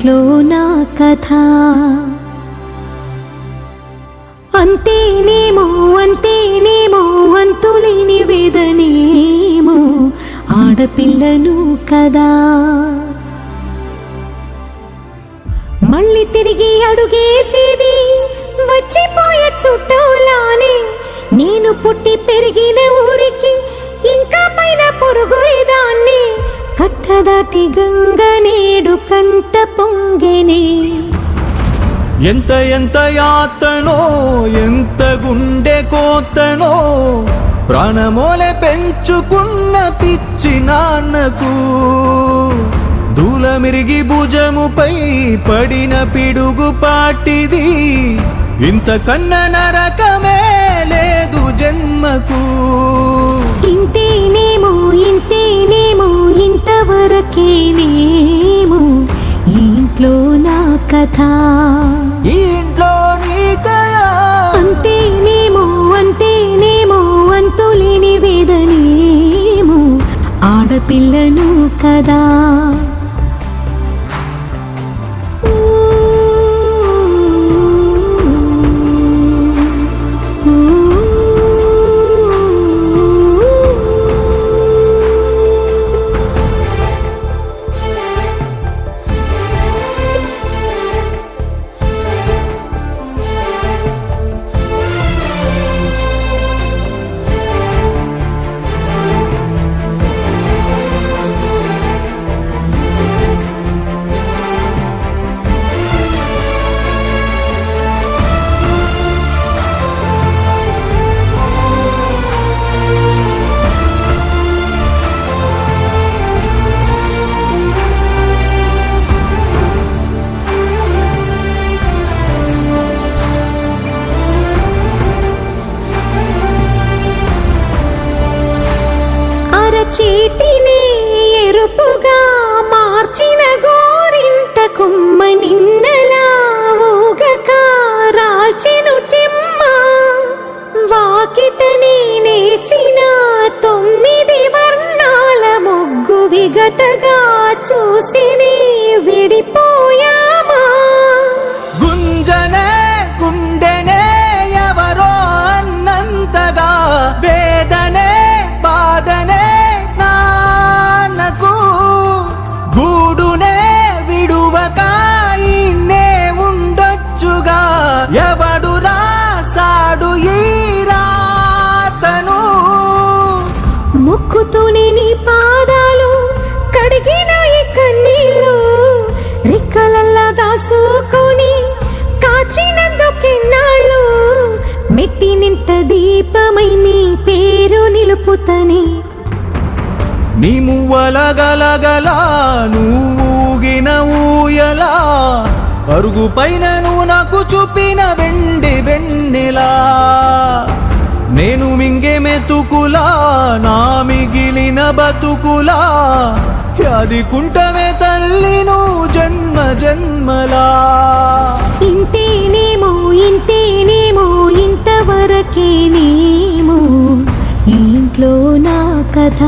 ఇంట్లో నా కథ అంతేనేమో అంతేనేమో అంతులేని వేదనేమో ఆడపిల్లను కదా మళ్ళీ తిరిగి అడుగేసేది వచ్చిపోయే చుట్టూలానే నేను పుట్టి పెరిగిన ఊరికి ఇంకా పైన పొరుగురిదాన్ని కట్టదాటి గంగ నేడు కంట పొంగెనే ఎంత ఎంత యాతనో ఎంత గుండె కోతనో ప్రాణమోలే పెంచుకున్న పిచ్చి నాన్నకు దూలమిరిగి భుజముపై పడిన పిడుగు పాటిది ఇంతకన్నా నరకమే లేదు జన్మకు ఇంతేనేమో ఇంతేనేమో ఇంతవరకేనేమో ఇంట్లో నా కథ ఇంట్లో నీ కథ అంతేనేమో అంతేనేమో అంతులేని వేదనేమో ఆడపిల్లను కదా చేతిని ఎరుపుగా మార్చిన గోరింట కొమ్మ నిన్నలా ఊగక రాల్చెను చెమ్మ వాకిట నేనేసిన 9 వర్ణాల ముగ్గు విగతగా చూసిని విడిపోయామా గుంజనే గుండెనే ఎవరో అన్నంతగా వేదనే బాధనే గూడునే విడువక ఇన్నే ఉండొచ్చుగా ఎవడు రాసాడు ఈ రాతను ముక్కుతూనే నీ పాదాలు కడిగిన ఈ కన్నీళ్ళు రెక్కలల్లా దాసుకొని కాచినందుకెన్నాళ్ళు మెట్టి నింట దీపమై నీ పేరు నిలుపుతని నీ మువ్వల గలగలా నువ్వుగిన ఊయలా అరుగు పైన నువ్వు నాకు చూపిన వెండి వెన్నెలా నేను మింగే మెతుకులా నా మిగిలిన బతుకులా అది కుంటవే తల్లి నువ్వు జన్మ జన్మలా ఇంతేనేమో ఇంతేనేమో ఇంతవరకేనేమో ఇంట్లో నా కథ